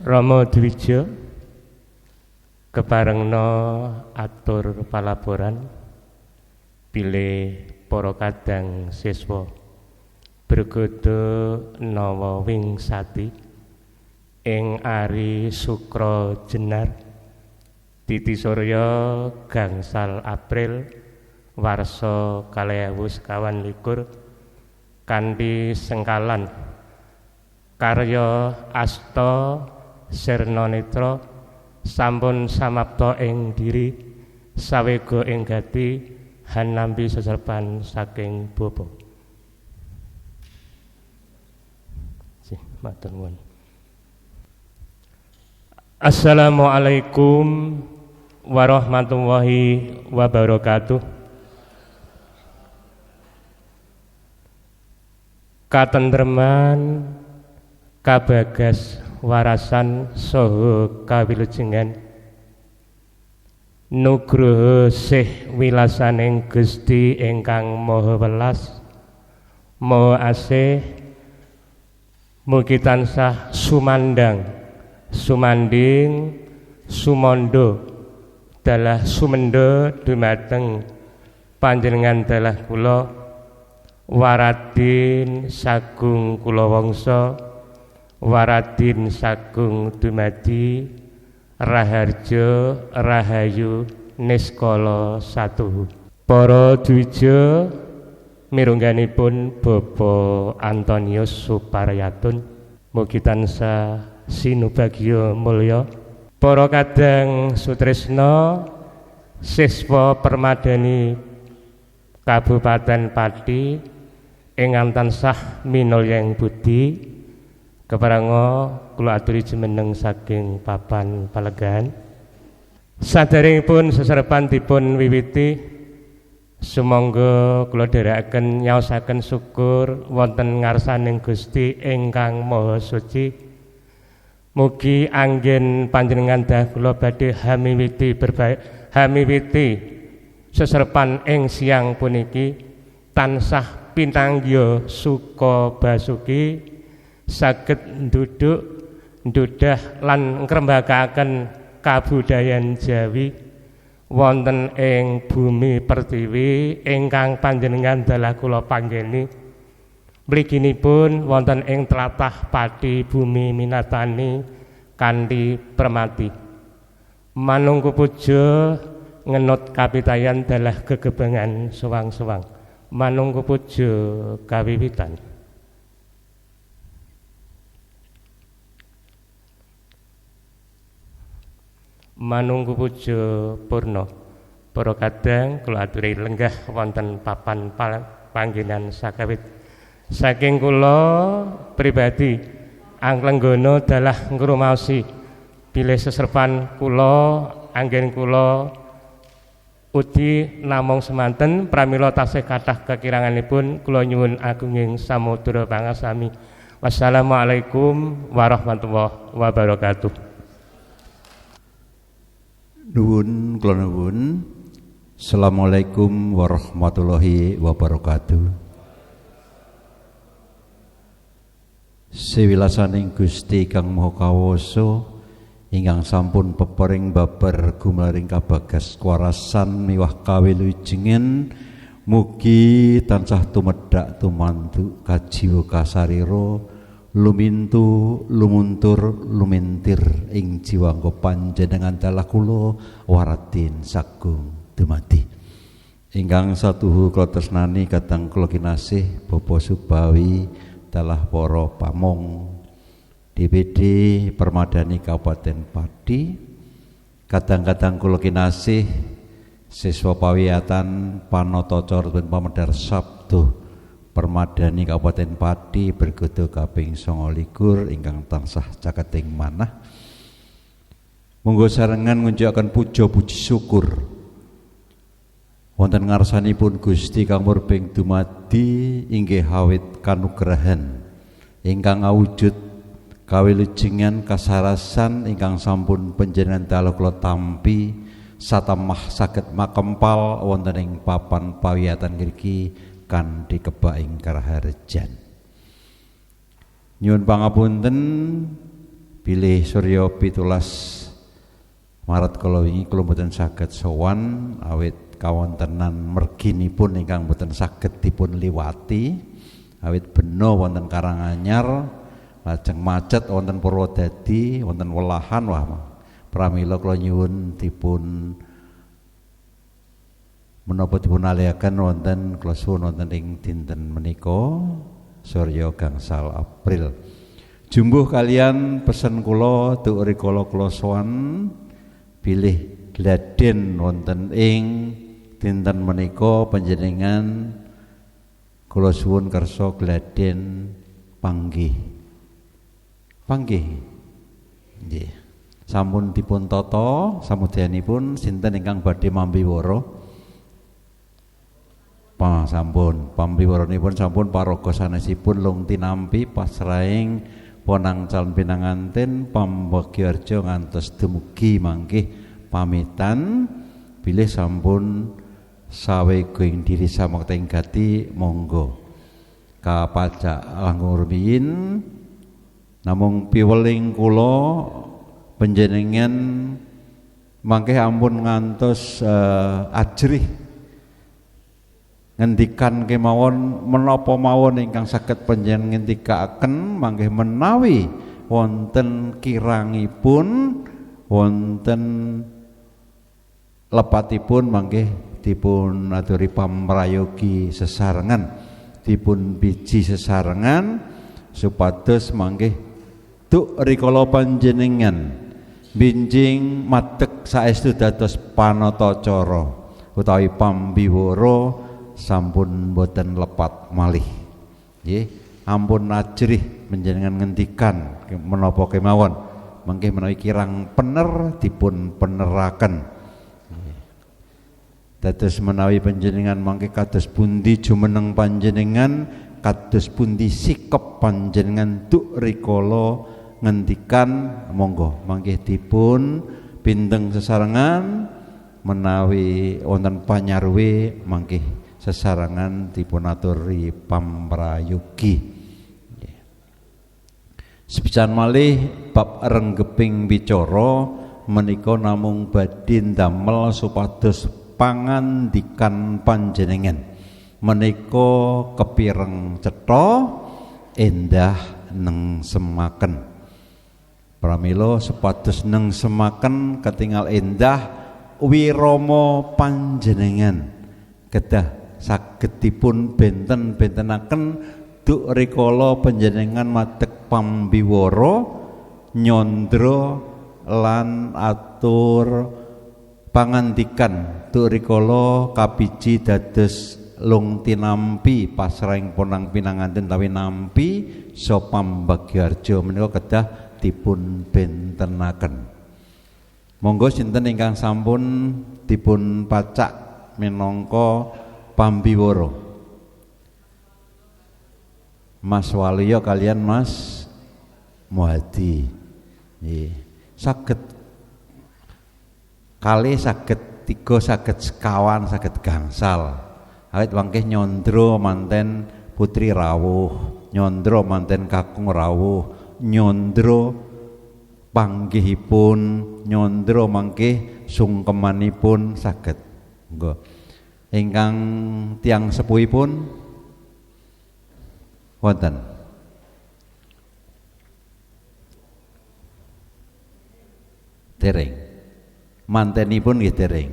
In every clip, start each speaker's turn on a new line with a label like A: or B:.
A: Rama Dwija keparengna atur palaboran bilih para kadang siswa bergodo nawa wingsati ing ari Sukra Jenar Titi Surya gangsal April warsa 2021 kanthi sengkalan karya asta Sirna Netra sampun samapta ing diri sawega ing gati hanambi seserpan saking bapa. Matur nuwun. Assalamualaikum warahmatullahi wabarakatuh. Katentreman kabagas warasan saha kawilujengan nugroho sih wilasaning Gusti ingkang Maha Welas Maha Asih mugi tansah sumandang sumanding sumanda dalah sumenda dumateng panjenengan dalah kula waradin sagung kula wangsa waradin sagung dumadi raharja rahayu niskala satuhu. Para dwija mirungganipun Bapak Antonius Suparyatun mugi tansah sinubagya mulya. Para kadang sutresna siswa permadani Kabupaten Pati ingkang tansah minulyang budi keparengga kula aturi jumeneng saking papan palegan. Saderengipun seserepan dipun wiwiti sumangga kula dherekaken nyaosaken syukur wonten ngarsaning Gusti ingkang Maha Suci. Mugi anggen panjenengan dah kula badhe hamiwiti seserepan ing siang puniki tansah pinanggya suka basuki saged ndudah lan ngrembakaken kabudayan Jawi wonten ing bumi pertiwi ingkang panjenengan dalah kula panggeni mliginipun wonten ing tlatah Pati bumi Minatani kanthi permati manungku puja ngenut kapitayan dalah gegebengan sewang-sewang manungku puja kawiwitan. Manunggu puja purna para kadang kula aturi lenggah wonten papan panggenan sakawit saking kula pribadi anglenggana dalah ngrumaosi bilih seserpan kula anggen kula ugi namung semanten pramila tasih kathah kekiranganipun kula nyuwun agunging samudra pangasami. Wassalamualaikum warahmatullahi wabarakatuh.
B: Nuwun kula nuwun. Assalamualaikum warahmatullahi wabarakatuh. Sewilasaning Gusti Kang Maha Kawasa ingkang sampun peparing babar gumlaring kabagas kwarasan miwah kawilujengan mugi tansah tumedhak tumantu kajiwa kasarira lumintu lumuntur lumintir ing jiwangga panjenengan dalah kula waradin sagung dumadi ingkang satuhu kula tresnani kadang kula kinasih Bapak Subawi dalah para pamong DPD Permadani Kabupaten Pati kadang-kadang kula kinasih siswa pawiyatan Panatacara dan Pamedar Sabdo Permadani Kabupaten Pati bergodo kaping 29 ingkang tansah caketing manah monggo sarengan ngunjukaken puja puji syukur wonten ngarsanipun Gusti kang murbeng dumadi inggih awit kanugrahan ingkang awujud kawilujengan kasarasan ingkang sampun panjenengan dalu kula tampi satamah saged makempal wonten ing papan pawiyatan ngriki kanthi kebak ing karaharjan. Nyuwun pangapunten bilih Surya 17 Maret kala wingi kula mboten saged sowan awit kawontenan merginipun ingkang mboten saged dipun liwati awit bena wonten Karanganyar lajeng macet wonten Purwodadi wonten Welahan wah pramila kula nyuwun dipun menapa dipun alihaken wonten kula suwun wonten ing dinten menika Surya gangsal April jumbuh kalian pesen kula tuk rikala kula sowan bilih gladen wonten ing dinten menika panjenengan kula suwun kersa gladen panggih nggih sampun dipun tata samudyanipun sinten ingkang badhe mambiwara sampun pambiwaranipun sampun paraga sanesipun lung tinampi pasraing ponang calon pinanganten pambagyaarja ngantos dumugi mangkih pamitan bilih sampun sawe going diri samakting gati monggo kapacak langkung rumiyin namung piweling kula panjenengan mangkih ampun ngantos ajrih ngendikan kemawon menapa mawon ingkang saged panjenengan ngendikaken mangke menawi wonten kirangipun wonten lepatipun mangke dipun aturi pamrayogi sesarengan dipun biji sesarengan supados mangke tuk rikala panjenengan binjing madeg saestu dados panatacara utawi pambiwara sampun boten lepat malih nggih ampun ajrih panjenengan ngendikan menapa kemawon mangke menawi kirang pener dipun peneraken dados menawi panjenengan mangke kados pundi jumeneng panjenengan kados pundi sikep panjenengan tuk rikala ngendikan monggo mangke dipun pindeng sesarengan menawi wonten panyarwe mangke sesarangan dipun aturi pamrayogi. Sepisan malih bab renggeping bicara menika namung badhe ndamel supados pangandikan panjenengan menika kepireng cetha endah nengsemaken. Pramila supados nengsemaken ketingal endah wirama panjenengan kedah saged dipun benten-bentenaken duk rikala panjenengan madeg pambiwara nyandra lan atur pangandikan duk rikala kabiji dados lung tinampi pasraing ponang pinanganten tawi nampi sa pambagyaarja menika kedah dipun bentenaken. Monggo sinten ingkang sampun dipun pacak minangka pambiwara Mas Waluyo kalian Mas Muhadi saged kalih saged tiga saged sekawan saged gangsal awit mangke nyandra manten putri rawuh nyandra manten kakung rawuh nyandra panggihipun nyandra mangke sungkemanipun saged monggo ingkang tiang sepuhipun wonten dereng mantenipun nggih dereng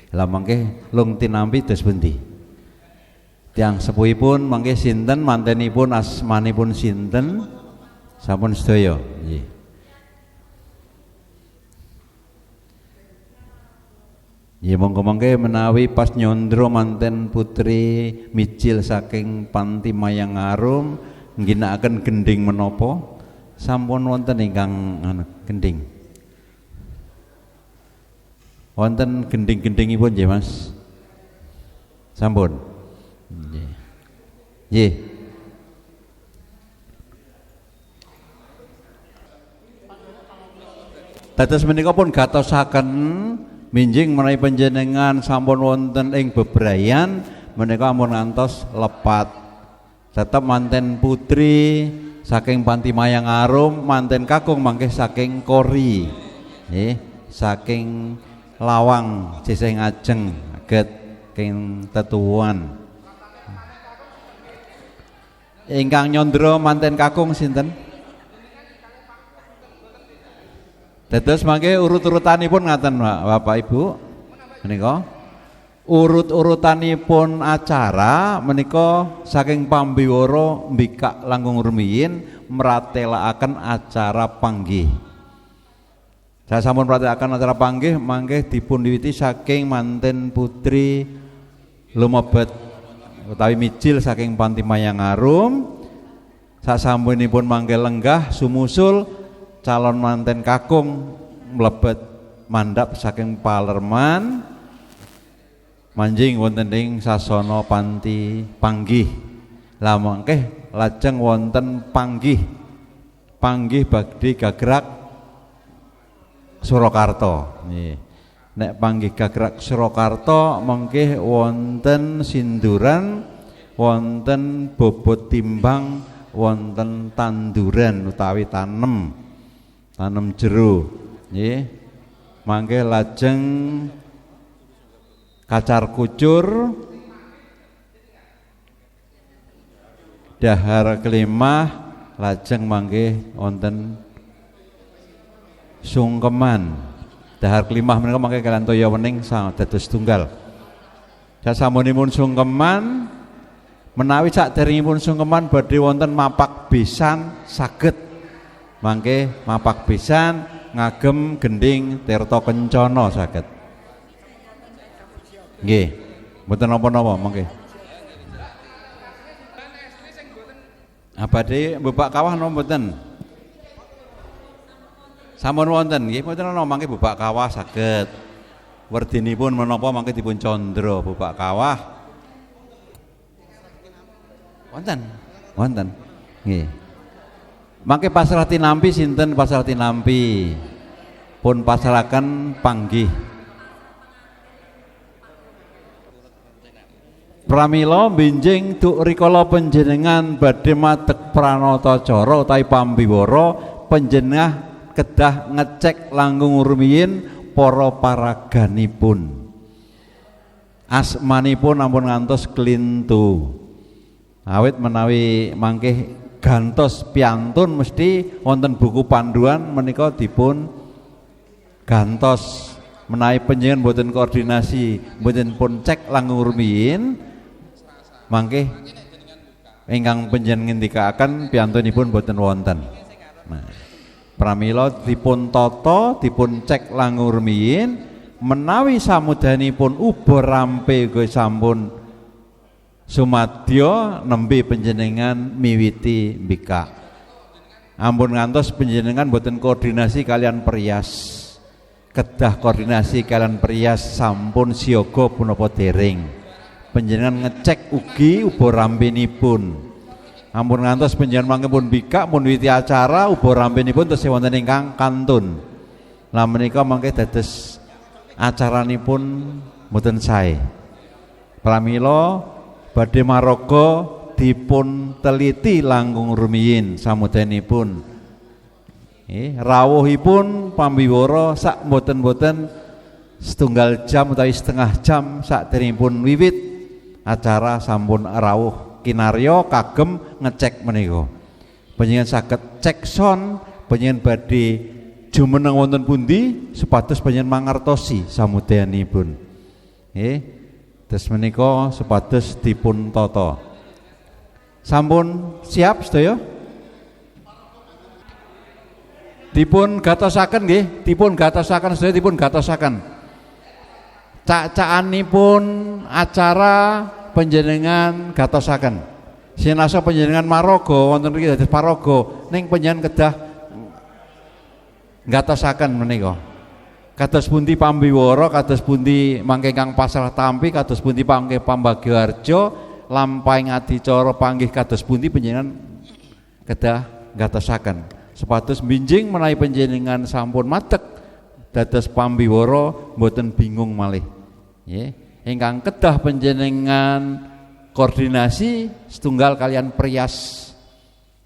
B: lha mangke lung tinampi dos pundi tiang sepuhipun mangke sinten mantenipun asmanipun sinten sampun sedaya nggih ya monggo-monggo menawi pas nyandra manten putri mijil saking Panti Mayang Arum ngginakaken gending menapa sampun wonten ingkang gending wonten gending-gendingipun nggih Mas sampun nggih dados menika pun gatosaken minjing menawi panjenengan sampun wonten ing bebrayan menika ampun ngantos lepat tetep manten putri saking Panti Mayang Arum, manten kakung mangke saking Kori, saking Lawang sisih ngajeng aget king tetuwuhan. Ingkang nyondro manten kakung sinten? Dados mangke urut-urutanipun ngaten Bapak Ibu menika. Urut-urutanipun acara menika saking pambiwara mbikak langkung rumiyin mratelakaken acara panggih. Saya sampun mratelakaken acara panggih mangke dipun wiwiti saking manten putri lumebet utawi mijil saking Panti Mayang Arum. Sasampunipun mangke lenggah sumusul calon manten kakung mlebet mandhap saking Palerman manjing wonten ing sasana panti panggih. Lah mangke lajeng wonten panggih badhe gagrak Surakarta. Nggih. Nek panggih gagrak Surakarta mangke wonten sinduran, wonten bobot timbang, wonten tanduran utawi tanem jero. Nggih. Mangke lajeng kacar kucur, dahar kelimah, lajeng mangke wonten sungkeman. Dahar kelimah menika mangke kalian toya wening dados tunggal. Sasampunipun sungkeman menawi saderengipun sungkeman badhe wonten mapak besan saged mangke mapak besan ngagem gending tirta kencana saged. Nggih, mboten napa-napa mangke. Badhe mbebak kawah napa mboten? Sampun wonten nggih, mboten ana mangke bebak kawah saged. Werdinipun menapa mangke dipun candra bebak kawah. Wonten. Nggih. Mangke pasrah tinampi sinten pasrah tinampi? Pun pasrahaken panggih. Pramila benjing duk rikala panjenengan badhe madheg pranata cara utawi pambiwara panjenengan kedah ngecek langkung rumiyin para paraganipun. Asmanipun ampun ngantos klintu. Awit menawi mangke gantos piantun mesti wonten buku panduan menika dipun gantos. Menawi panjenengan mboten koordinasi, mboten pun cek langkung rumiyin mangke ingkang panjenengan ngendikaken piantunipun boten wonten. Nah, pramila dipun tata, dipun cek langkung rumiyin menawi samudanipun uba rampe uga sampun sumadya nembe panjenengan miwiti mbikak. Ampun ngantos panjenengan boten koordinasi kalian perias. Kedah koordinasi kalian perias sampun siaga punapa dereng. Panjenengan ngecek ugi uba rampinipun. Ampun ngantos panjenengan mangke pun bikak pun wiwiti acara uba rampinipun tesih wonten ingkang kantun. Lah menika mangke dados acaranipun mboten sae. Pramila badhe maraga dipun teliti langkung rumiyin samudayanipun. Rawuhipun pambiwara sak mboten-mboten setunggal jam utawi setengah jam saderengipun wiwit acara sampun rawuh kinarya kagem ngecek menika. Panjenengan saged cek son panjenengan badhe jumeneng wonten pundi supados panjenengan mangertosi samudayanipun. Nggih. Terus menika supados dipun tata. Sampun siap sedaya? Dipun gatosaken nggih, dipun gatosaken sedaya dipun gatosaken. Cak-cakanipun acara panjenengan gatosaken. Sinasa panjenengan maraga wonten mriki dados paraga ning panjenengan kedah gatosaken menika. Kados pundi pambiwara, kados pundi mangke ingkang pasrah tampi, kados pundi mangke pambagyaharja, lampahing adicara panggih kados pundi panjenengan kedah gatosaken. Supados binjing menawi panjenengan sampun madeg dados pambiwara mboten bingung malih. Nggih, ingkang kedah panjenengan koordinasi setunggal kalian Prias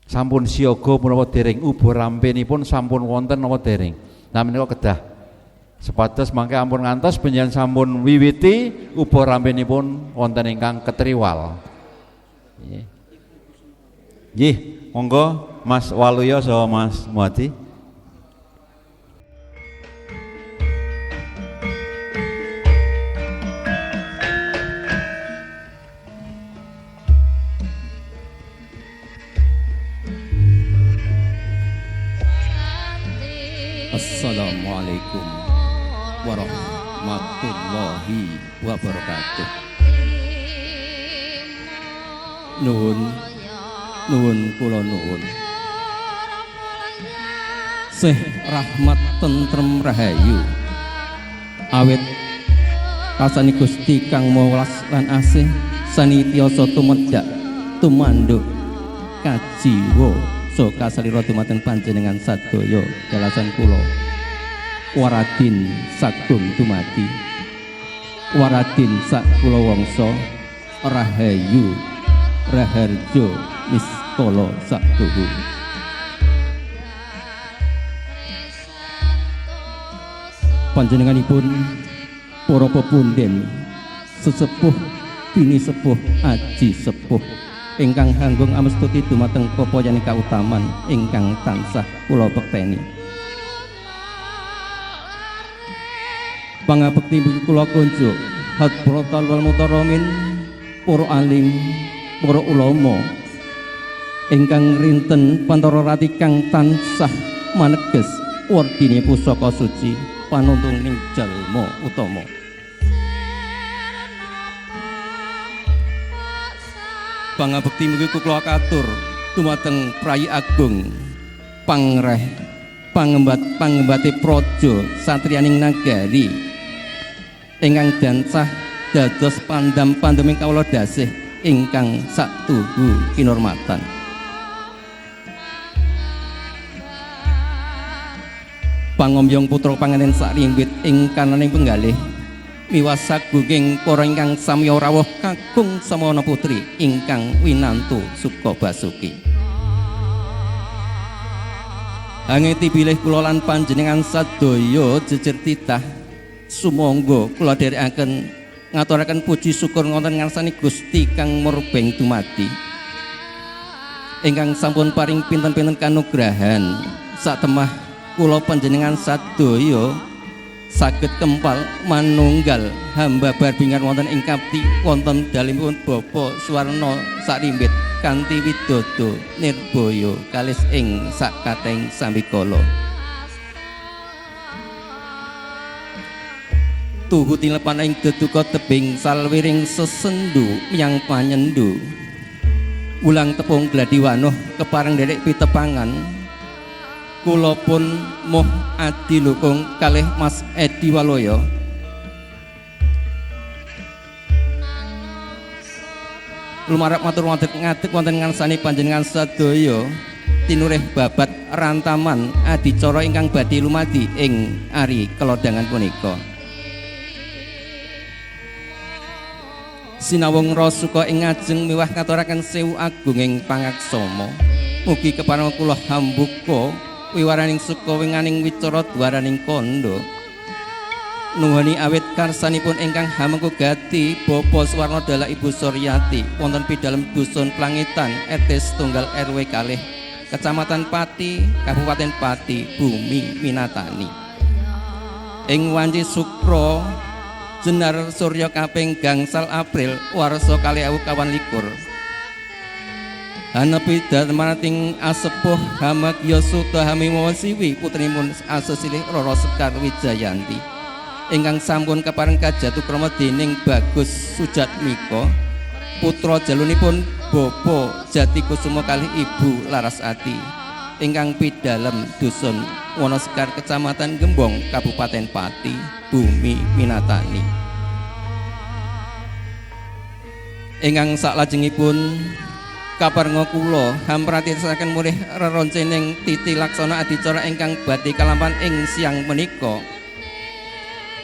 B: sampun siaga menapa dereng ubo rampenipun sampun wonten napa dereng. Nah menika kedah sepados mangke ampun ngantos panjenengan sampun wiwiti ubo rampenipun wonten ingkang ketriwal. Nggih, monggo Mas Waluyo saha Mas Muadi.
C: Assalamualaikum warahmatullahi wabarakatuh. Nuwun kula nuwun. Sih rahmat tentrem rahayu. Awit kasani Gusti kang mawelas lan asih sanitiyasa tumedhak tumanduk kajiwa so kasalira dumateng panjenengan sadaya jelasan kula waradin sagung dumadi waradin sak kula wangsa rahayu raharjo niskala sadoho. Panjenenganipun para pepunden sesepuh bini sepuh aji sepuh ingkang hanggung amestuti dumateng papayaning kautaman ingkang tansah kula bekteni. Pangabekti kula kunjuk hadrotal wal mutaramin para alim para ulama ingkang rinten pantara rati kang tansah maneges wardine pusaka suci panuntun ning jalma utama. Pangabekti mugi kula katur dumateng Prayi Agung pangreh pangembate praja satriyaning nagari ingkang dansah dados pandam-pandeming kawula dasih ingkang satuhu kinurmatan. Pangombyong putra panganen sakrimbit ing kananing penggalih miwas sagunging para ingkang samya rawuh kakung samana putri ingkang winantu Sukabasuki. Angeti bilih kula lan panjenengan sadaya jejer titah sumangga kula dherekaken ngaturaken puji syukur wonten ngarsane Gusti kang murbeng dumadi ingkang sampun paring pinten-pinten kanugrahan satemah kula panjenengan sadaya saged kempal manunggal hamba barbingan wonten ing kapti wonten dalimipun Bapa Suwarna sakrimbit kanthi widodo nirbaya kalis ing sakateng sambikala. Tuhu tilepan ing deduka tebing salwiring sesendu yang panyendu ulang tepung gladiwanuh kepareng derek pitepangan kula pun moh adi lukung kalih Mas Edi Waloyo lumarap matur ngadeg wonten ngarsane panjenengan sadaya tinurih babat rantaman adicara ingkang badhe lumadi ing ari kelodhangan punika. Sinawung rasuka ing ngajeng miwah katuraken sewu agunging pangaksama mugi kepareng kula hambuka wiwaraning suka winganing wicara dwaraning kandha nuhuni awit karsanipun ingkang hamengku gati Bapa Suwarna Dala Ibu Suryati wonten pidalem dusun Plangitan RT setunggal RW kalih Kecamatan Pati Kabupaten Pati Bumi Minatani ing wanci Sukra Jenar Surya kaping gangsal April warsa 2021 hanepi dhatmarating asepuh Hamagya Suta Hamimawasiwi putrinipun Asesilih Rara Sekar Wijayanti ingkang sampun kepareng kajatu krama dening Bagus Sujatmika putra jalunipun Bapa Jati Kusuma kalih Ibu Larasati ingkang pidalem dusun Wonosekar Kecamatan Gembong Kabupaten Pati Bumi Minatani ingkang saklajengipun kaparenga kula hampratitaken mulih reroncening titi laksana adicara ingkang badhe kalampan ing siang menika.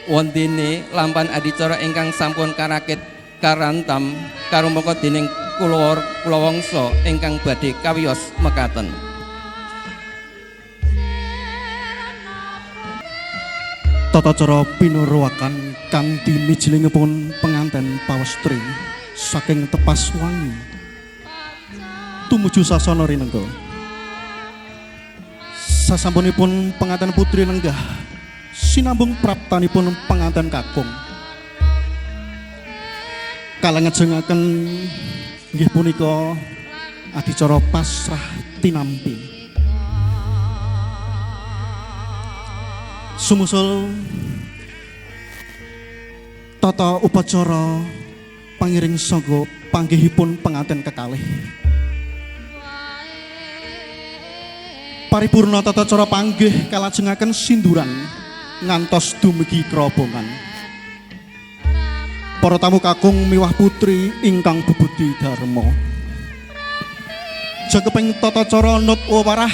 C: Wondene lampan adicara ingkang sampun karakit karantam karumpaka dening kula wangsa ingkang badhe kawiyos mekaten.
D: Tata cara pinuruwakan kanthi mijilingipun penganten pawestri saking Tepas Wangi tumuju sasana rinengga. Sasampunipun penganten putri lenggah sinambung praptanipun penganten kakung. Kalangejengaken inggih punika adicara pasrah tinampi. Sumusul tata upacara pangiring saga panggihipun penganten kekalih. Paripurna tata cara panggih kalajengaken sinduran ngantos dumugi krobongan. Para tamu kakung miwah putri ingkang bebudi dharma. Jageping tata cara nut wawarah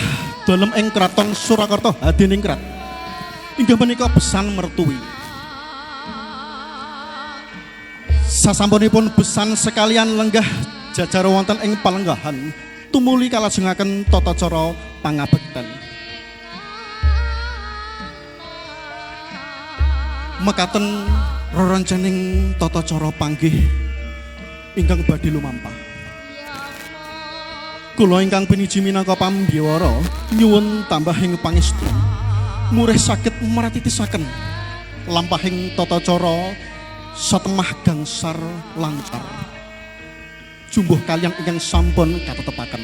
D: dalem ing kraton Surakarta Hadiningrat. Inggih menika besan mertui. Sasampunipun besan sekalian lenggah jajar wonten ing palenggahan tumuli kalajengaken tata cara pangabekten. Mekaten rerencaning tata cara panggih ingkang badhe lumampah. Kula ingkang piniji minangka pambiwara nyuwun tambahing pangestu murih saged maratitisaken lampahing tata cara satemah gangsar lancar jumbuh kaliyan ingkang sampun katetepaken.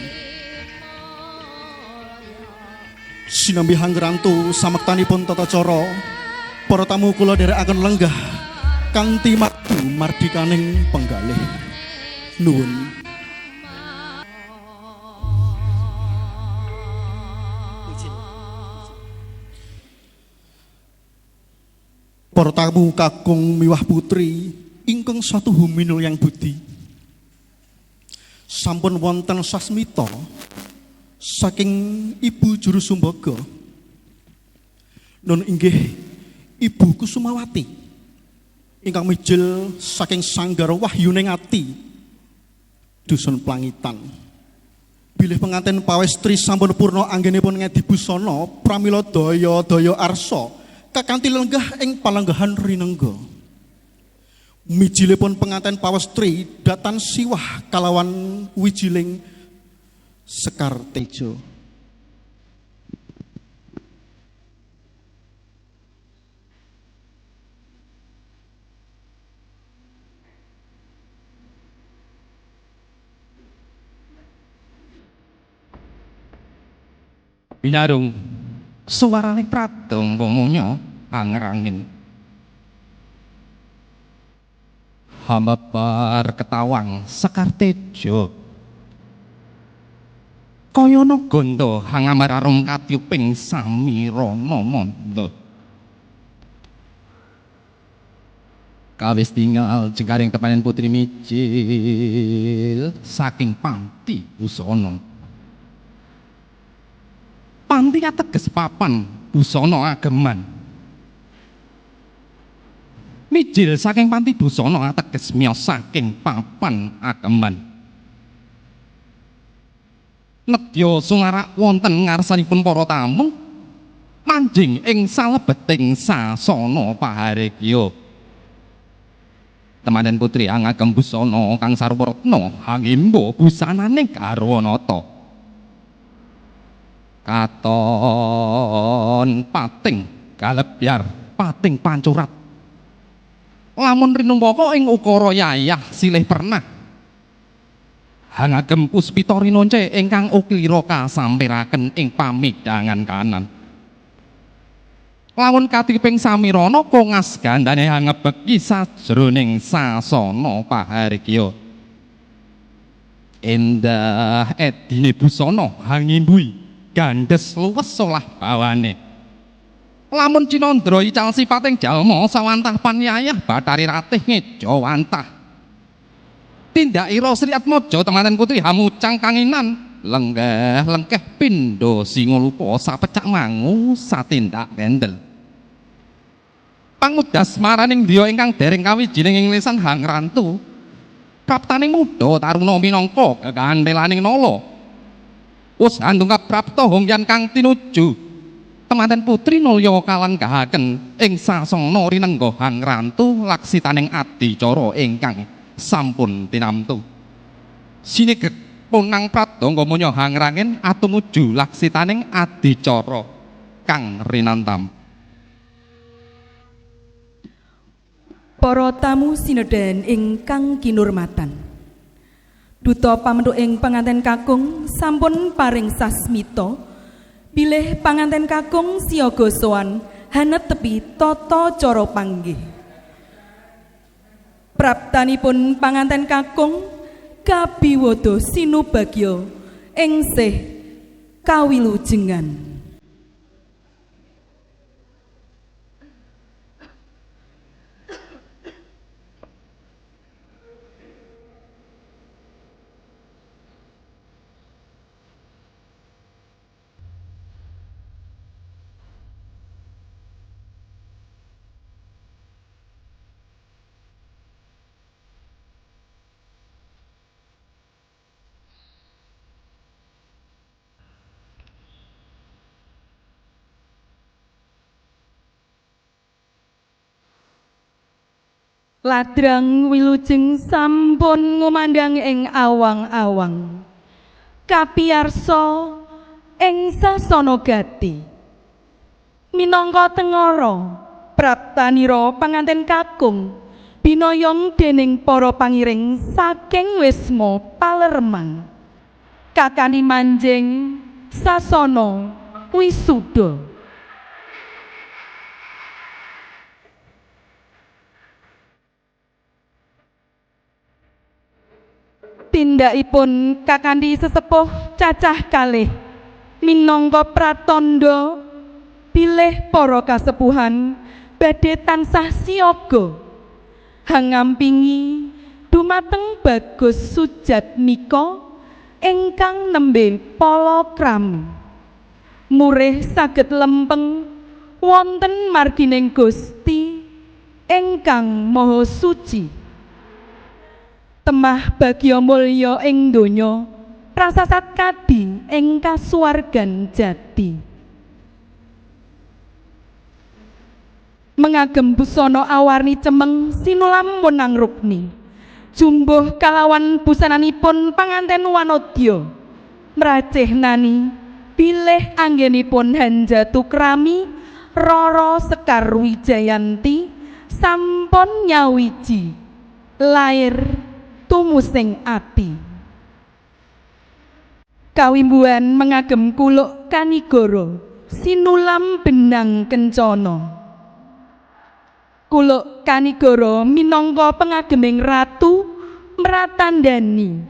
D: Sinambi hanggerantu samektanipun tata cara para tamu kula dherekaken lenggah kanthi madu mardikaning penggalih. Nuwun. Para tamu kakung miwah putri ingkang satu huminul yang budi. Sampun wonten sasmita saking Ibu Juru Sumbaga. Nun inggih Ibu Kusumawati ingkang mijil saking sanggar wahyuning ati dusun Plangitan. Bilih penganten pawestri sampun purna anggenipun ngedi busana pramila daya-daya arsa kakanthi lenggah ing palenggahan rinengga. Mijilipun penganten pawestri datan siwah kalawan wijiling Sekar Tejo.
C: Binarung suwarane pradong pomonya angerangin. Hambabar ketawang Sekar Tejo. Kaya ana gondo hangamar arum katyuping samirana manda. Kawis tinggal jengkaring tepanen putri mijil saking panti busana. Panti ateges papan busana ageman. Mijil saking panti busana ateges miyos saking papan ageman. Nedya sungarak wonten ngarsanipun para tamu manjing ing salebeting sasana pahargya. Temanen putri angagem busana kang sarupa retna hangimba busananing garwanata. Katon pating galebyar pating pancurat. Lamun rinumpaka ing ukara yayah silih pernah hangagem puspita rinonce ingkang uklira kasampiraken ing pamidangan kanan. Lamun katiping samirana kongas gandane hangebeki sajroning sasana pahargya. Endah edine busana hangimbui gandes luwes olah bawane. Lamun Cinandra ical sipating jalma sawantah panyayah Bathari Ratih ngejawantah. Tindakira Sri Atmaja temanen putri hamucang kanginan lenggah lengkeh pindha singalupa sapecak mangu satindak kendel. Pangudas maraning Diya ingkang dereng kawijining ing lisan Hangrantu kapraptaning muda taruna minangka gegandelaning nala. Wus andung kaprapta hongyan kang tinuju temanten putri nulya kalenggahaken ing sasana rinengga hangrantu laksitaning adicara ingkang sampun tinamtu. Sineget punang pradangga manya hangrangen atumuju laksitaning adicara kang rinantam.
E: Para tamu sineden ingkang kinurmatan. Duta pamenduk ing panganten kakung sampun paring sasmita bilih panganten kakung siaga sowan hanet tepi tata cara panggih. Praptanipun panganten kakung kabiwada sinubagya ing sih kawilujengan. Ladrang wilujeng sampun ngumandang ing awang-awang. Kapiyarsa ing sasana gati. Minangka tengara praptanira panganten kakung binayong dening para pangiring saking Wisma Palermang. Kakani manjing sasana wisuda. Tindakipun kakandhi sesepuh cacah kalih minangka pratandha bilih para kasepuhan badhe tansah siaga hangampingi dumateng Bagus Sujatmika ingkang nembe palakrami murih saged lempeng wonten margining Gusti ingkang Maha Suci. Temah bagya mulya ing donya prasasat kadi ing kasuwargan jati. Mengagem busana awarni cemeng sinulam wenang rukni jumbuh kalawan busananipun panganten wanodya mracih nani bilih anggenipun Hanjatu Krami Rara Sekar Wijayanti sampun nyawiji lair tumusing ati. Kawimbuhan mengagem kuluk kanigara sinulam benang kencana. Kuluk kanigara minangka pengageming ratu mratandani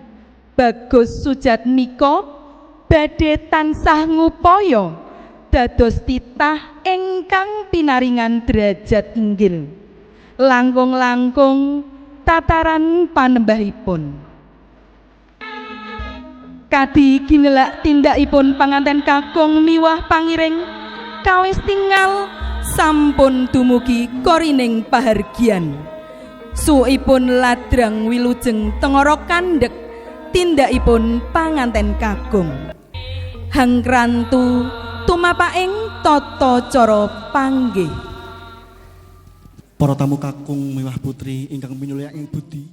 E: Bagus Sujatmika badhe tansah ngupaya dados titah ingkang pinaringan derajat inggil langkung-langkung tataran panembahipun. Kadi ginelak tindakipun panganten kakung miwah pangiring kawis tingal sampun dumugi korining pahargyan. Suipun ladrang wilujeng tengara kandhek tindakipun panganten kakung. Hangrantu tumapaking tata cara panggih.
D: Para tamu kakung miwah putri ingkang minulya ing budi